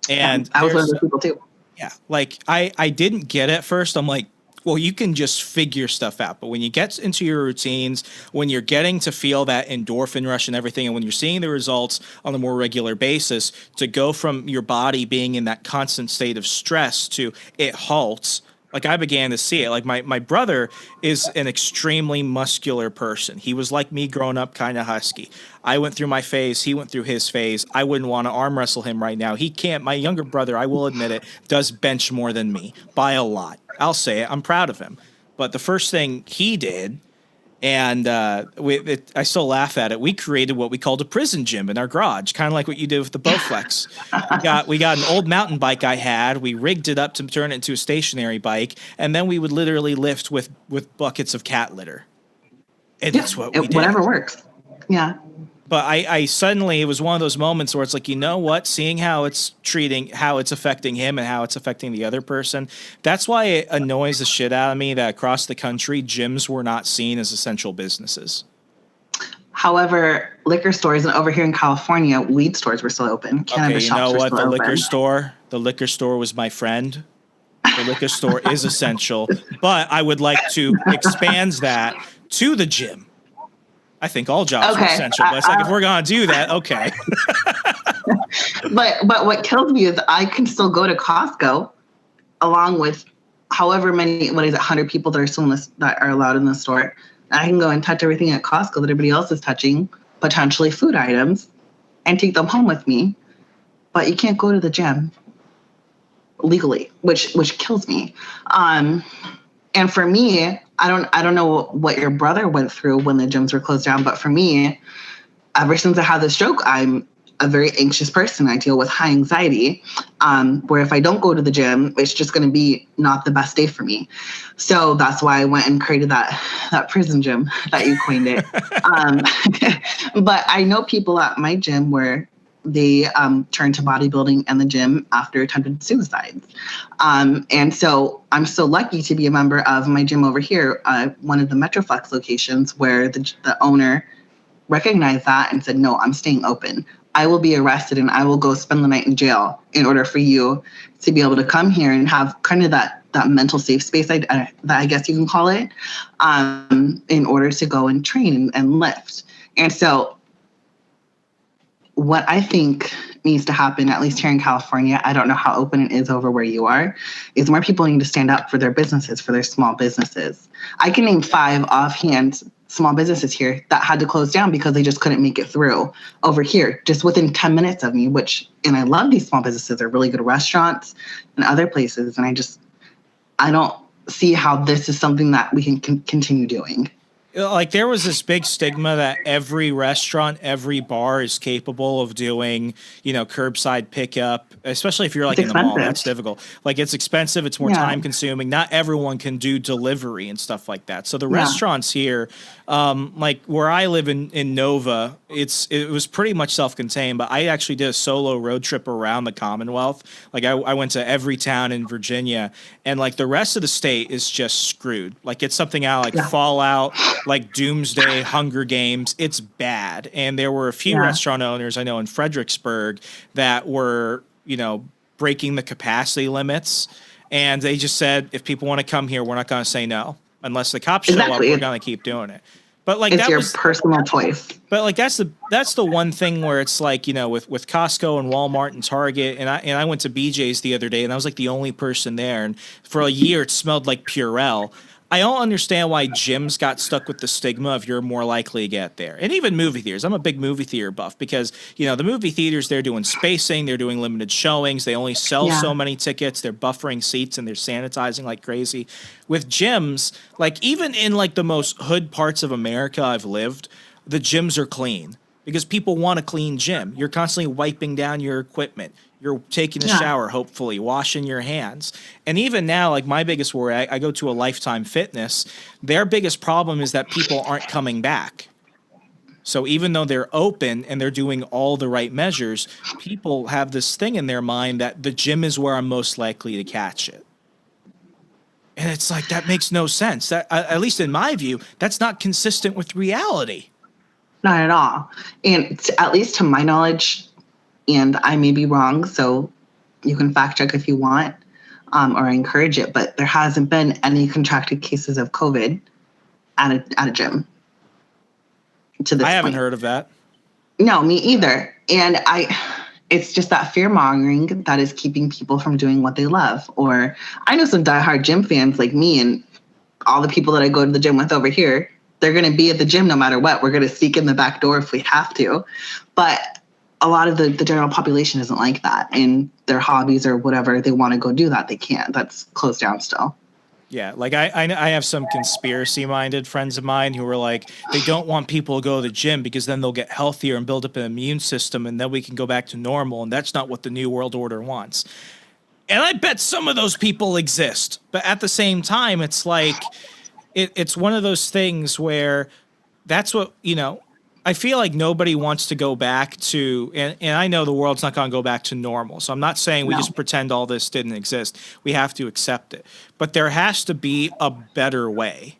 And I was one of those people too. Yeah, like I didn't get it at first. I'm like, well, you can just figure stuff out. But when you get into your routines, when you're getting to feel that endorphin rush and everything, and when you're seeing the results on a more regular basis, to go from your body being in that constant state of stress to it halts, like I began to see it. Like my brother is an extremely muscular person. He was like me growing up, kind of husky. I went through my phase. He went through his phase. I wouldn't want to arm wrestle him right now. He can't. My younger brother, I will admit it, does bench more than me by a lot. I'll say it. I'm proud of him. But the first thing he did, and I still laugh at it, we created what we called a prison gym in our garage, kind of like what you did with the Bowflex. we got an old mountain bike I had. We rigged it up to turn it into a stationary bike, and then we would literally lift with buckets of cat litter. And that's what we did. Whatever works. Yeah. But I suddenly, it was one of those moments where it's like, you know what, seeing how it's affecting him and how it's affecting the other person. That's why it annoys the shit out of me that across the country, gyms were not seen as essential businesses. However, liquor stores, and over here in California, weed stores were still open. Cannabis shops were still open. The liquor store was my friend. The liquor store is essential, but I would like to expand that to the gym. I think all jobs are essential, but it's like, if we're going to do that, okay. But what kills me is I can still go to Costco along with however many, 100 people that are still that are allowed in the store. And I can go and touch everything at Costco that everybody else is touching, potentially food items, and take them home with me. But you can't go to the gym legally, which kills me. And for me, I don't know what your brother went through when the gyms were closed down, but for me, ever since I had the stroke, I'm a very anxious person. I deal with high anxiety, where if I don't go to the gym, it's just going to be not the best day for me. So that's why I went and created that prison gym that you coined it. But I know people at my gym where they turned to bodybuilding and the gym after attempted suicides. And so I'm so lucky to be a member of my gym over here, one of the Metroflex locations, where the owner recognized that and said, no, I'm staying open. I will be arrested and I will go spend the night in jail in order for you to be able to come here and have kind of that mental safe space, that I guess you can call it, in order to go and train and lift. And so what I think needs to happen, at least here in California, I don't know how open it is over where you are, is more people need to stand up for their businesses, for their small businesses. I can name 5 offhand small businesses here that had to close down because they just couldn't make it through over here, just within 10 minutes of me, and I love these small businesses. They're really good restaurants and other places. And I don't see how this is something that we can continue doing. Like there was this big stigma that every restaurant, every bar is capable of doing, curbside pickup, especially if you're like in the mall. That's difficult. Like it's expensive. It's more time consuming. Not everyone can do delivery and stuff like that. So the restaurants here, like where I live in Nova, it was pretty much self-contained, but I actually did a solo road trip around the Commonwealth. Like I went to every town in Virginia, and like the rest of the state is just screwed. Like it's something out like Fallout, like Doomsday, Hunger Games. It's bad. And there were a few restaurant owners I know in Fredericksburg that were, breaking the capacity limits. And they just said, if people want to come here, we're not going to say no. Unless the cops show up, we're going to keep doing it. But like it's your personal choice. But like that's the one thing where it's like, with Costco and Walmart and Target, and I went to BJ's the other day, and I was like the only person there, and for a year it smelled like Purell. I don't understand why gyms got stuck with the stigma of you're more likely to get there. And even movie theaters. I'm a big movie theater buff because, the movie theaters, they're doing spacing, they're doing limited showings, they only sell so many tickets, they're buffering seats, and they're sanitizing like crazy. With gyms, like even in like the most hood parts of America I've lived, the gyms are clean because people want a clean gym. You're constantly wiping down your equipment. You're taking a shower, hopefully, washing your hands. And even now, like my biggest worry, I go to a Lifetime Fitness. Their biggest problem is that people aren't coming back. So even though they're open and they're doing all the right measures, people have this thing in their mind that the gym is where I'm most likely to catch it. And it's like, that makes no sense. That, at least in my view, that's not consistent with reality. Not at all. And at least to my knowledge, and I may be wrong, so you can fact check if you want, or encourage it, but there hasn't been any contracted cases of COVID at a gym to this point. I haven't heard of that. No, me either. And it's just that fear mongering that is keeping people from doing what they love. Or I know some diehard gym fans like me and all the people that I go to the gym with over here, they're going to be at the gym no matter what. We're going to sneak in the back door if we have to. But a lot of the general population isn't like that. And their hobbies or whatever, they want to go do that. They can't. That's closed down still. Yeah, like I have some conspiracy-minded friends of mine who are like, they don't want people to go to the gym because then they'll get healthier and build up an immune system, and then we can go back to normal, and that's not what the New World Order wants. And I bet some of those people exist. But at the same time, it's like, it's one of those things where that's what, I feel like nobody wants to go back to, and I know the world's not going to go back to normal. So I'm not saying we just pretend all this didn't exist. We have to accept it. But there has to be a better way.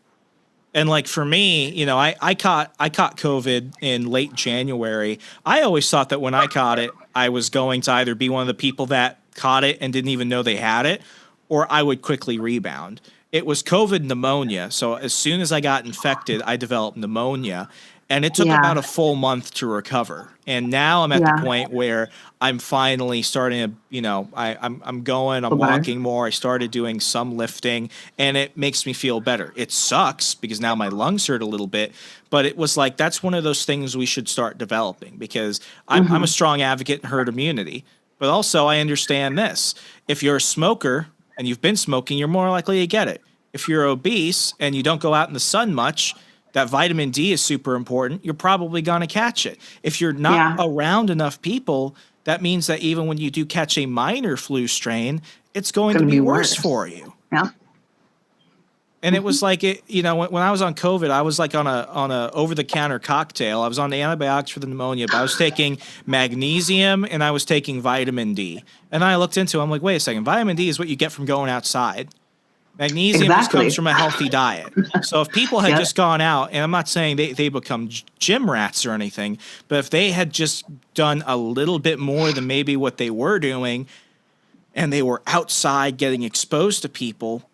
And like for me, I caught COVID in late January. I always thought that when I caught it, I was going to either be one of the people that caught it and didn't even know they had it, or I would quickly rebound. It was COVID pneumonia. So as soon as I got infected, I developed pneumonia. And it took about a full month to recover. And now I'm at the point where I'm finally starting to, I'm going, I'm walking more. I started doing some lifting, and it makes me feel better. It sucks because now my lungs hurt a little bit, but it was like, that's one of those things we should start developing because I'm a strong advocate in herd immunity. But also I understand this. If you're a smoker and you've been smoking, you're more likely to get it. If you're obese and you don't go out in the sun much, that vitamin D is super important. You're probably going to catch it. If you're not around enough people, that means that even when you do catch a minor flu strain, it's going to be worse for you. Yeah. And it was like, when I was on COVID, I was like on a over-the-counter cocktail. I was on the antibiotics for the pneumonia, but I was taking magnesium and I was taking vitamin D. And I looked into it. I'm like, wait a second. Vitamin D is what you get from going outside. Magnesium just comes from a healthy diet. So if people had just gone out, and I'm not saying they become gym rats or anything, but if they had just done a little bit more than maybe what they were doing, and they were outside getting exposed to people,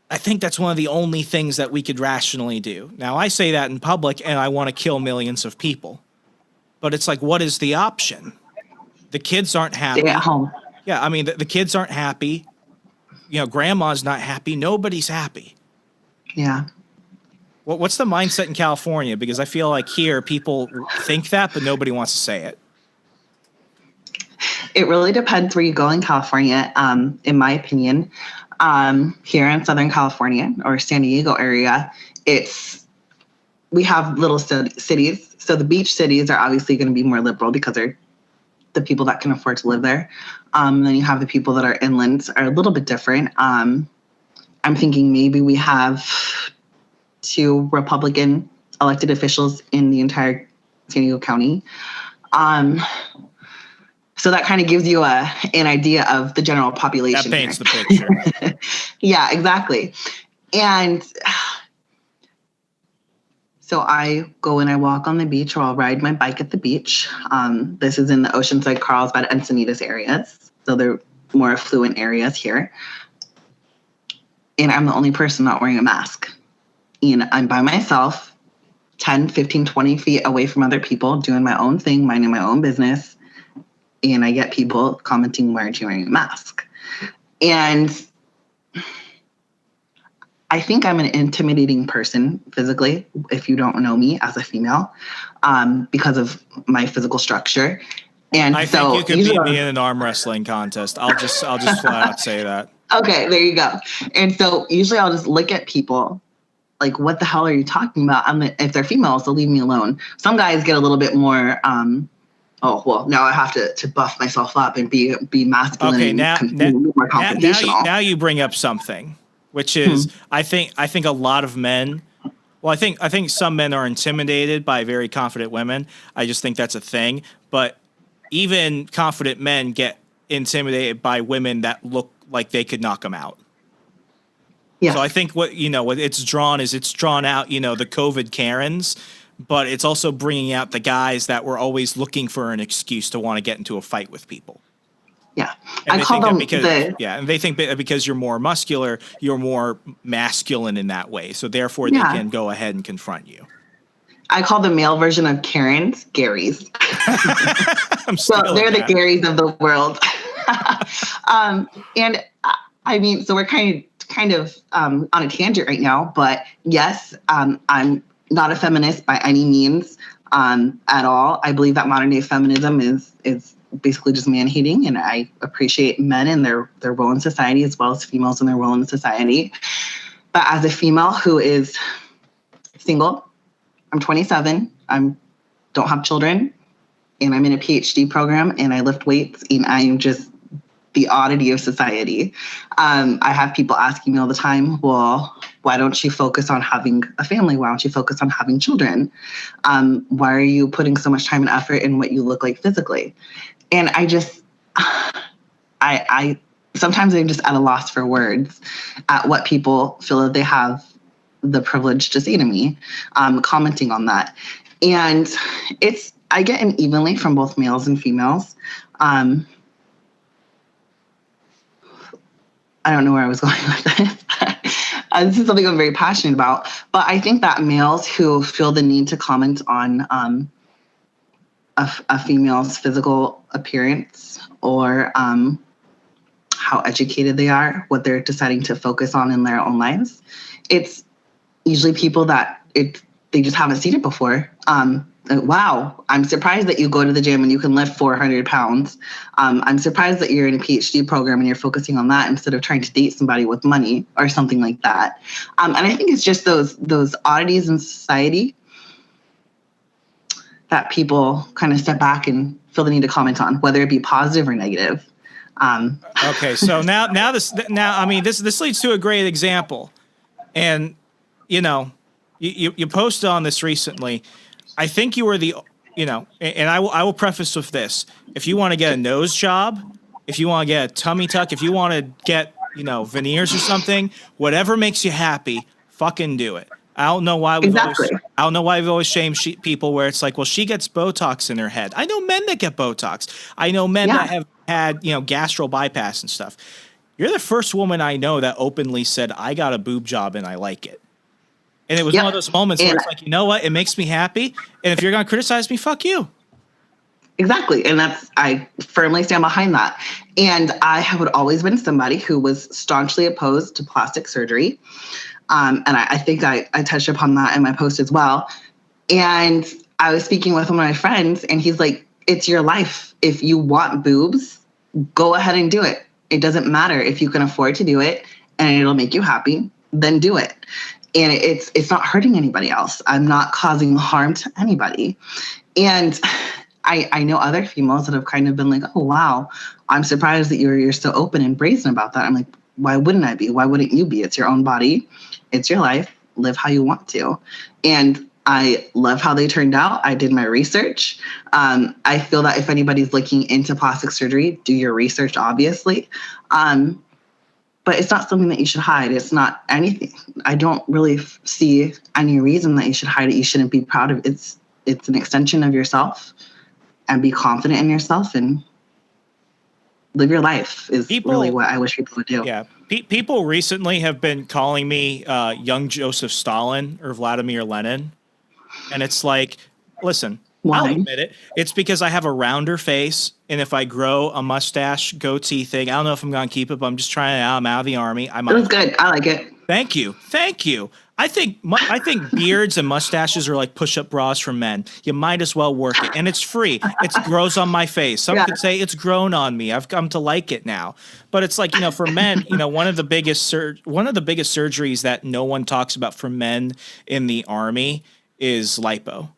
I think that's one of the only things that we could rationally do. Now, I say that in public, and I want to kill millions of people. But it's like, what is the option? The kids aren't happy. Stay at home. Yeah, I mean, the kids aren't happy. Grandma's not happy. Nobody's happy. Yeah. What's the mindset in California? Because I feel like here people think that, but nobody wants to say it. It really depends where you go in California, in my opinion. Here in Southern California or San Diego area, we have little cities. So the beach cities are obviously going to be more liberal because they're the people that can afford to live there. Then you have the people that are inland are a little bit different. I'm thinking maybe we have 2 Republican elected officials in the entire San Diego County. So that kind of gives you an idea of the general population. That paints the picture. Yeah, exactly. And so I go and I walk on the beach, or I'll ride my bike at the beach. This is in the Oceanside, Carlsbad, Encinitas areas. So they're more affluent areas here. And I'm the only person not wearing a mask. And I'm by myself, 10, 15, 20 feet away from other people, doing my own thing, minding my own business. And I get people commenting, why aren't you wearing a mask? And I think I'm an intimidating person physically, if you don't know me as a female, because of my physical structure. And I think you could beat me in an arm wrestling contest. I'll just flat out say that. Okay, there you go. And so usually I'll just look at people like, what the hell are you talking about? If they're females, they'll leave me alone. Some guys get a little bit more, oh, well, now I have to buff myself up and be masculine. Okay, and more confrontational. Now you bring up something, which is I think a lot of men. Well, I think some men are intimidated by very confident women. I just think that's a thing. But even confident men get intimidated by women that look like they could knock them out. Yeah. So I think what it's drawn out, the COVID Karens, but it's also bringing out the guys that were always looking for an excuse to want to get into a fight with people. Yeah. And I call them and they think that because you're more muscular, you're more masculine in that way. So therefore they can go ahead and confront you. I call the male version of Karens Garys. So they're the Garys of the world. And I mean, so we're kind of on a tangent right now, but yes, I'm not a feminist by any means at all. I believe that modern day feminism is basically just man hating, and I appreciate men and their role in society as well as females and their role in society. But as a female who is single, I'm 27, don't have children, and I'm in a PhD program, and I lift weights, and I am just the oddity of society. I have people asking me all the time, well, why don't you focus on having a family? Why don't you focus on having children? Why are you putting so much time and effort in what you look like physically? And I just, I sometimes I'm just at a loss for words at what people feel that they have the privilege to say to me, commenting on that. And I get it evenly from both males and females. I don't know where I was going with this. This is something I'm very passionate about. But I think that males who feel the need to comment on a female's physical appearance or how educated they are, what they're deciding to focus on in their own lives, it's usually people that they just haven't seen it before. Wow, I'm surprised that you go to the gym and you can lift 400 pounds. I'm surprised that you're in a PhD program and you're focusing on that instead of trying to date somebody with money or something like that. And I think it's just those oddities in society that people kind of step back and feel the need to comment on, whether it be positive or negative. Okay, so now I mean this leads to a great example, and you posted on this recently. I think you were and I will preface with this: if you want to get a nose job, if you want to get a tummy tuck, if you want to get veneers or something, whatever makes you happy, fucking do it. I don't know why we've always shamed people where it's like, well, she gets Botox in her head. I know men that get Botox. I know men that have had gastro bypass and stuff. You're the first woman I know that openly said, I got a boob job and I like it. And it was one of those moments where it's like, you know what? It makes me happy. And if you're going to criticize me, fuck you. Exactly. And I firmly stand behind that. And I have always been somebody who was staunchly opposed to plastic surgery. And I think I touched upon that in my post as well. And I was speaking with one of my friends, and he's like, it's your life. If you want boobs, go ahead and do it. It doesn't matter if you can afford to do it and it'll make you happy, then do it. and it's not hurting anybody else. I'm not causing harm to anybody. And I know other females that have kind of been like, oh, wow, I'm surprised that you're so open and brazen about that. I'm like, why wouldn't I be? Why wouldn't you be? It's your own body. It's your life. Live how you want to. And I love how they turned out. I did my research. I feel that if anybody's looking into plastic surgery, do your research, obviously. But it's not something that you should hide. It's not anything. I don't really see any reason that you should hide it. You shouldn't be proud of it. It's an extension of yourself, and be confident in yourself and live your life is really what I wish people would do. Yeah. People recently have been calling me young Joseph Stalin or Vladimir Lenin. And it's like, listen, I'll admit it. It's because I have a rounder face. And if I grow a mustache goatee thing, I don't know if I'm going to keep it, but I'm just trying it out. I'm out of the Army. It was good. I like it. Thank you. I think beards and mustaches are like push-up bras for men. You might as well work it, and it's free. It grows on my face. Some could say it's grown on me. I've come to like it now. But it's like, for men, one of the biggest surgeries that no one talks about for men in the Army is lipo.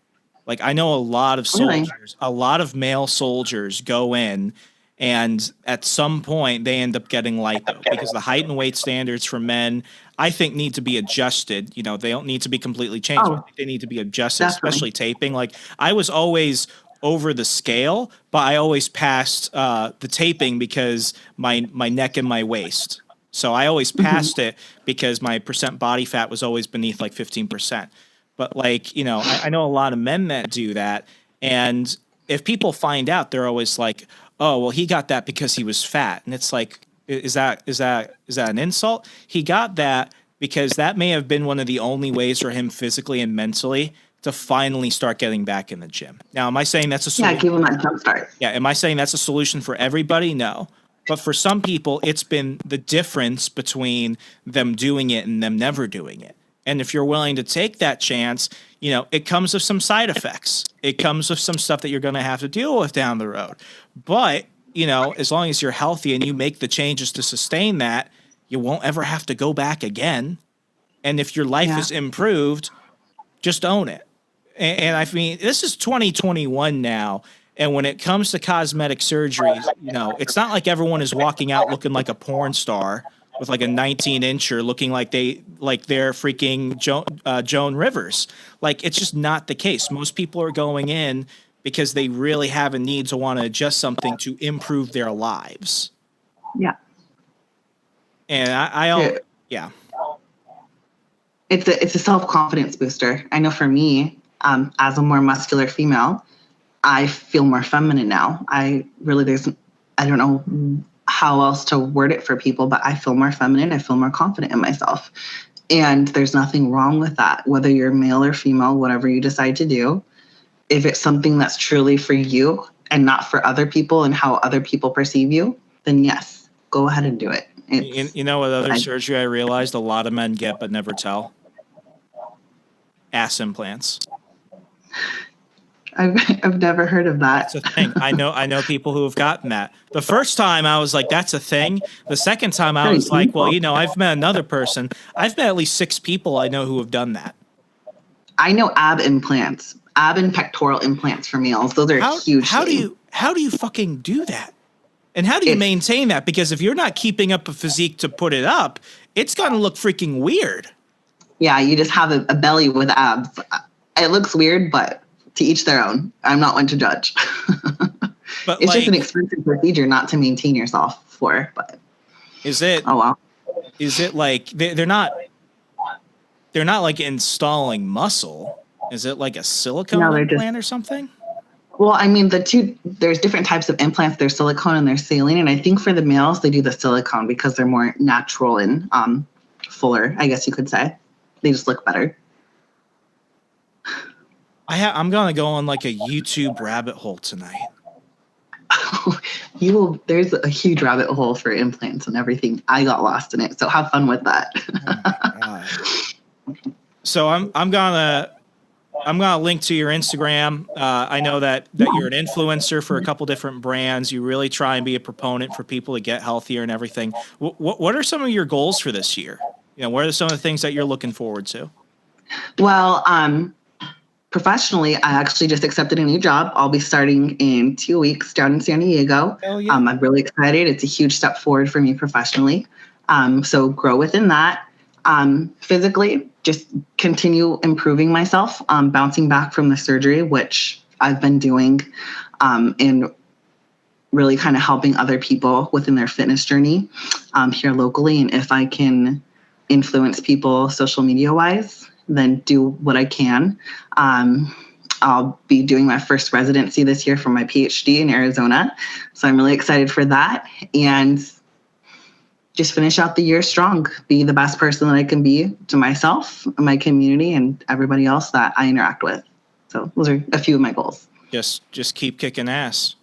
Like, I know a lot of soldiers, a lot of male soldiers go in, and at some point they end up getting lipo because the height and weight standards for men, I think, need to be adjusted. They don't need to be completely changed. I think they need to be adjusted, especially taping. Like, I was always over the scale, but I always passed the taping because my neck and my waist. So I always passed it because my percent body fat was always beneath like 15%. But like, I know a lot of men that do that. And if people find out, they're always like, oh, well, he got that because he was fat. And it's like, is that an insult? He got that because that may have been one of the only ways for him physically and mentally to finally start getting back in the gym. Now, am I saying that's a solution? Yeah, give him that jump start. Yeah, am I saying that's a solution for everybody? No. But for some people, it's been the difference between them doing it and them never doing it. And if you're willing to take that chance, it comes with some side effects. It comes with some stuff that you're going to have to deal with down the road. But, as long as you're healthy and you make the changes to sustain that, you won't ever have to go back again. And if your life is improved, just own it. And I mean, this is 2021 now. And when it comes to cosmetic surgeries, it's not like everyone is walking out looking like a porn star with like a 19-incher looking like they're freaking Joan Rivers. Like, it's just not the case. Most people are going in because they really have a need to want to adjust something to improve their lives. Yeah. And It's a self-confidence booster. I know for me, as a more muscular female, I feel more feminine now. I don't know how else to word it for people, but I feel more feminine. I feel more confident in myself. And there's nothing wrong with that, whether you're male or female, whatever you decide to do. If it's something that's truly for you and not for other people and how other people perceive you, then yes, go ahead and do it. You know what other surgery I realized a lot of men get but never tell? Ass implants. I've never heard of that. That's a thing. I know people who have gotten that. The first time I was like, that's a thing. The second time I was like, well, I've met another person. I've met at least 6 people I know who have done that. I know ab implants, ab and pectoral implants for males. Those are huge. How do you fucking do that? And how do you maintain that? Because if you're not keeping up a physique to put it up, it's going to look freaking weird. Yeah, you just have a belly with abs. It looks weird, but to each their own. I'm not one to judge. But it's just an expensive procedure not to maintain yourself for. But is it? Oh wow. Is it like they're not like installing muscle? Is it like a silicone implant or something? Well, I mean, there's different types of implants. There's silicone and there's saline. And I think for the males, they do the silicone because they're more natural and fuller, I guess you could say. They just look better. I'm going to go on like a YouTube rabbit hole tonight. There's a huge rabbit hole for implants and everything. I got lost in it. So have fun with that. Oh my God. So I'm gonna link to your Instagram. I know that you're an influencer for a couple different brands. You really try and be a proponent for people to get healthier and everything. What are some of your goals for this year? what are some of the things that you're looking forward to? Well, professionally, I actually just accepted a new job. I'll be starting in 2 weeks down in San Diego. Oh, yeah. I'm really excited. It's a huge step forward for me professionally. So grow within that. Physically, just continue improving myself, bouncing back from the surgery, which I've been doing, and really kind of helping other people within their fitness journey here locally. And if I can influence people social media wise, then do what I can. I'll be doing my first residency this year for my PhD in Arizona. So I'm really excited for that. And just finish out the year strong, be the best person that I can be to myself, my community, and everybody else that I interact with. So those are a few of my goals. Just keep kicking ass.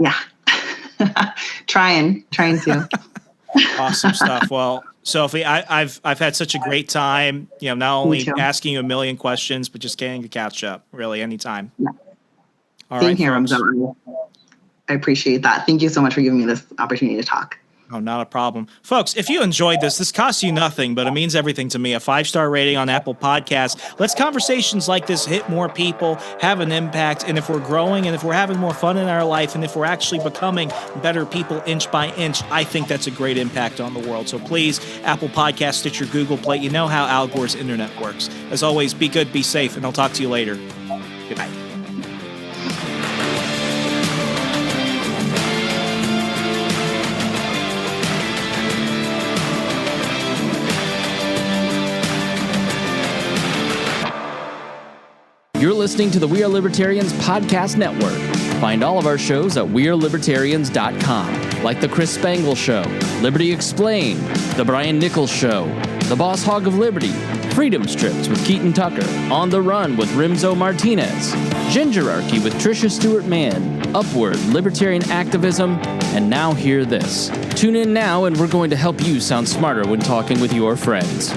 Yeah. trying to. Awesome stuff. Well, Sophie, I've had such a great time, not only asking you a million questions, but just getting to catch up really anytime. Yeah. All Same right, here, folks. I appreciate that. Thank you so much for giving me this opportunity to talk. Oh, not a problem. Folks, if you enjoyed this costs you nothing, but it means everything to me. A 5-star rating on Apple Podcasts. Let's conversations like this hit more people, have an impact, and if we're growing and if we're having more fun in our life and if we're actually becoming better people inch by inch, I think that's a great impact on the world. So please, Apple Podcasts, Stitcher, Google Play, you know how Al Gore's internet works. As always, be good, be safe, and I'll talk to you later. Good night. You're listening to the We Are Libertarians podcast network. Find all of our shows at wearelibertarians.com, like The Chris Spangle Show, Liberty Explained, The Brian Nichols Show, The Boss Hog of Liberty, Freedom Strips with Keaton Tucker, On the Run with Rimzo Martinez, Gingerarchy with Tricia Stewart-Mann, Upward, Libertarian Activism, and Now Hear This. Tune in now and we're going to help you sound smarter when talking with your friends.